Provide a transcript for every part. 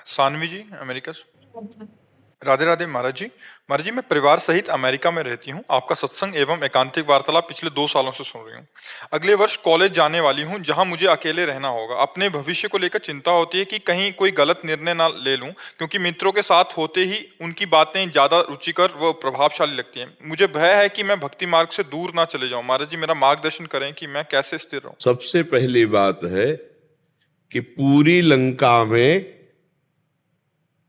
सानवी जी, America से। राधे राधे महाराज जी। महाराज जी, मैं परिवार सहित अमेरिका में रहती हूँ। आपका सत्संग एवं एकांतिक वार्तालाप पिछले 2 सालों से सुन रही हूँ। अगले वर्ष कॉलेज जाने वाली हूँ, जहाँ मुझे अकेले रहना होगा। अपने भविष्य को लेकर चिंता होती है कि कहीं कोई गलत निर्णय ना ले लूं, क्योंकि मित्रों के साथ होते ही उनकी बातें ज्यादा रुचिकर व प्रभावशाली लगती हैं। मुझे भय है कि मैं भक्ति मार्ग से दूर ना चले जाऊं। महाराज जी, मेरा मार्गदर्शन करें कि मैं कैसे स्थिर रहूं। सबसे पहली बात है कि पूरी लंका में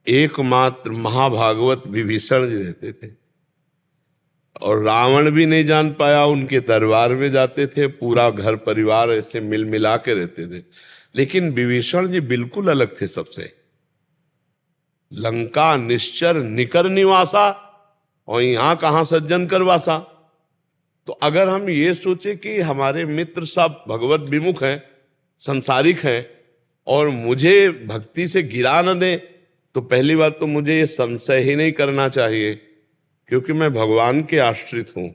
एकमात्र महाभागवत विभीषण जी रहते थे और रावण भी नहीं जान पाया। उनके दरबार में जाते थे, पूरा घर परिवार ऐसे मिल मिला के रहते थे। लेकिन विभीषण जी बिल्कुल अलग थे सबसे। लंका निश्चर निकर निवासा, और यहां कहां सज्जन कर वासा। तो अगर हम ये सोचे कि हमारे मित्र सब भगवत विमुख हैं, संसारिक हैं, और मुझे भक्ति से गिरा न दें, तो पहली बात तो मुझे ये संशय ही नहीं करना चाहिए, क्योंकि मैं भगवान के आश्रित हूं।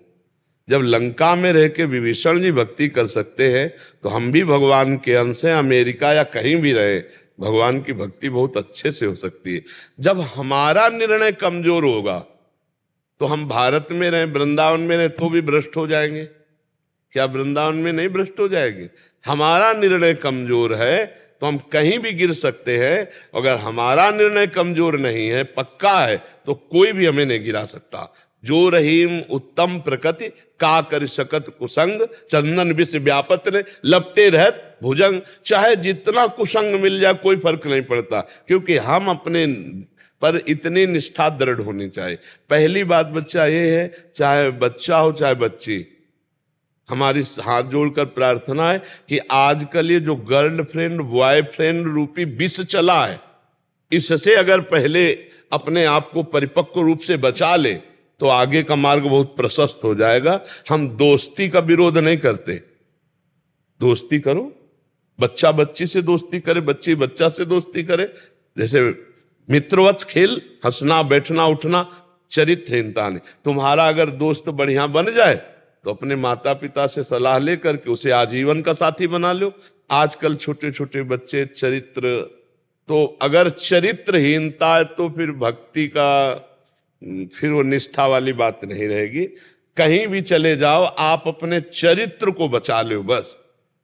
जब लंका में रह के विभीषण जी भक्ति कर सकते हैं, तो हम भी भगवान के अंश हैं। अमेरिका या कहीं भी रहे, भगवान की भक्ति बहुत अच्छे से हो सकती है। जब हमारा निर्णय कमजोर होगा, तो हम भारत में रहें, वृंदावन में रहें, तो भी भ्रष्ट हो जाएंगे। क्या वृंदावन में नहीं भ्रष्ट हो जाएंगे? हमारा निर्णय कमजोर है तो हम कहीं भी गिर सकते हैं। अगर हमारा निर्णय कमजोर नहीं है, पक्का है, तो कोई भी हमें नहीं गिरा सकता। जो रहीम उत्तम प्रकृति का कर सकत कुसंग, चंदन विष व्यापत ने लपटे रहत भुजंग। चाहे जितना कुसंग मिल जाए, कोई फर्क नहीं पड़ता, क्योंकि हम अपने पर इतनी निष्ठा दृढ़ होनी चाहिए। पहली बात बच्चा ये है, चाहे बच्चा हो चाहे बच्ची, हमारी हाथ जोड़कर प्रार्थना है कि आजकल ये जो गर्लफ्रेंड बॉयफ्रेंड रूपी विष चला है, इससे अगर पहले अपने आप को परिपक्व रूप से बचा ले, तो आगे का मार्ग बहुत प्रशस्त हो जाएगा। हम दोस्ती का विरोध नहीं करते, दोस्ती करो। बच्चा बच्ची से दोस्ती करे, बच्ची बच्चा से दोस्ती करे। जैसे मित्रवत खेल, हंसना बैठना उठना, चरित्रहीनता नहीं। तुम्हारा अगर दोस्त बढ़िया बन जाए, तो अपने माता पिता से सलाह लेकर के उसे आजीवन का साथी बना लो। आजकल छोटे छोटे बच्चे चरित्र, तो अगर चरित्रहीनता है तो फिर भक्ति का, फिर वो निष्ठा वाली बात नहीं रहेगी। कहीं भी चले जाओ, आप अपने चरित्र को बचा लो बस।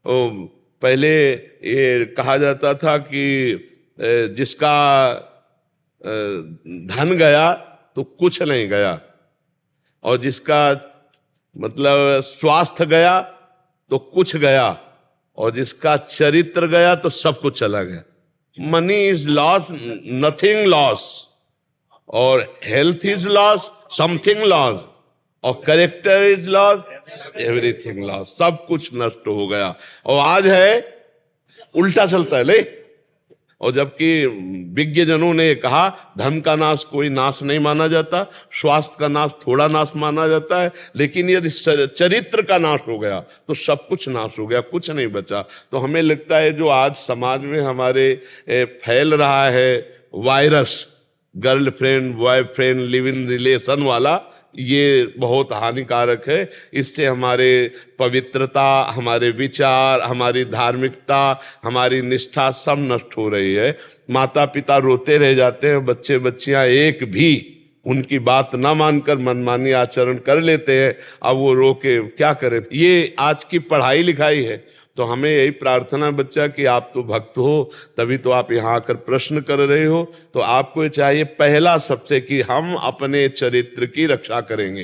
पहले ये कहा जाता था कि जिसका धन गया तो कुछ नहीं गया, और जिसका मतलब स्वास्थ्य गया तो कुछ गया, और जिसका चरित्र गया तो सब कुछ चला गया। Money is loss, nothing loss, और health is loss, something loss, और character is loss, everything loss. सब कुछ नष्ट हो गया। और आज है उल्टा चलता है ले। और जबकि विज्ञजनों ने कहा, धन का नाश कोई नाश नहीं माना जाता, स्वास्थ्य का नाश थोड़ा नाश माना जाता है, लेकिन यदि चरित्र का नाश हो गया तो सब कुछ नाश हो गया, कुछ नहीं बचा। तो हमें लगता है जो आज समाज में हमारे फैल रहा है virus, girlfriend boyfriend live in relation वाला, ये बहुत हानिकारक है। इससे हमारे पवित्रता, हमारे विचार, हमारी धार्मिकता, हमारी निष्ठा सब नष्ट हो रही है। माता पिता रोते रह जाते हैं, बच्चे बच्चियां एक भी उनकी बात ना मानकर मनमानी आचरण कर लेते हैं। अब वो रो के क्या करें? ये आज की पढ़ाई लिखाई है। तो हमें यही प्रार्थना बच्चा कि आप तो भक्त हो, तभी तो आप यहाँ आकर प्रश्न कर रहे हो। तो आपको चाहिए पहला सबसे कि हम अपने चरित्र की रक्षा करेंगे,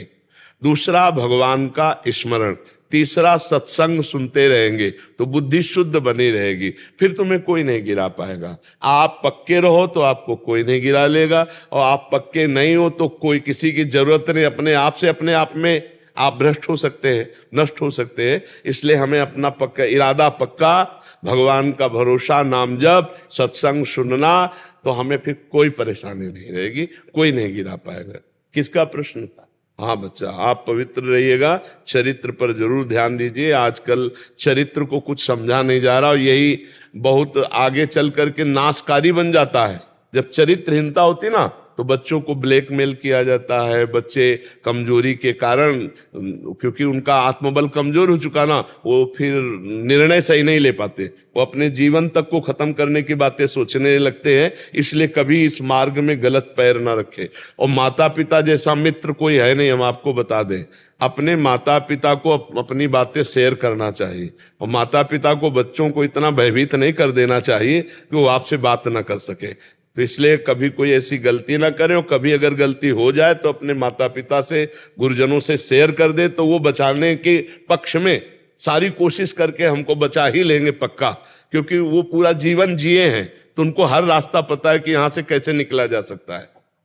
दूसरा भगवान का स्मरण, तीसरा सत्संग सुनते रहेंगे तो बुद्धि शुद्ध बनी रहेगी। फिर तुम्हें कोई नहीं गिरा पाएगा। आप पक्के रहो तो आपको कोई नहीं गिरा लेगा, और आप पक्के नहीं हो तो कोई किसी की जरूरत नहीं। अपने आप से अपने आप में आप भ्रष्ट हो सकते हैं, नष्ट हो सकते हैं। इसलिए हमें अपना पक्का इरादा, पक्का भगवान का भरोसा, नाम जप, सत्संग सुनना, तो हमें फिर कोई परेशानी नहीं रहेगी, कोई नहीं गिरा पाएगा। किसका प्रश्न था? हाँ बच्चा, आप पवित्र रहिएगा, चरित्र पर जरूर ध्यान दीजिए। आजकल चरित्र को कुछ समझा नहीं जा रहा, और यही बहुत आगे चल करके नाशकारी बन जाता है। जब चरित्रहीनता होती ना, तो बच्चों को ब्लैकमेल किया जाता है। बच्चे कमजोरी के कारण, क्योंकि उनका आत्मबल कमजोर हो चुका ना, वो फिर निर्णय सही नहीं ले पाते, वो अपने जीवन तक को खत्म करने की बातें सोचने लगते हैं। इसलिए कभी इस मार्ग में गलत पैर ना रखें। और माता पिता जैसा मित्र कोई है नहीं, हम आपको बता दें। अपने माता पिता को अपनी बातें शेयर करना चाहिए, और माता पिता को बच्चों को इतना भयभीत नहीं कर देना चाहिए कि वो आपसे बात ना कर सके। तो इसलिए कभी कोई ऐसी गलती ना करे, और कभी अगर गलती हो जाए तो अपने माता पिता से, गुरुजनों से शेयर कर दे, तो वो बचाने के पक्ष में सारी कोशिश करके हमको बचा ही लेंगे पक्का, क्योंकि वो पूरा जीवन जिए हैं, तो उनको हर रास्ता पता है कि यहाँ से कैसे निकला जा सकता है।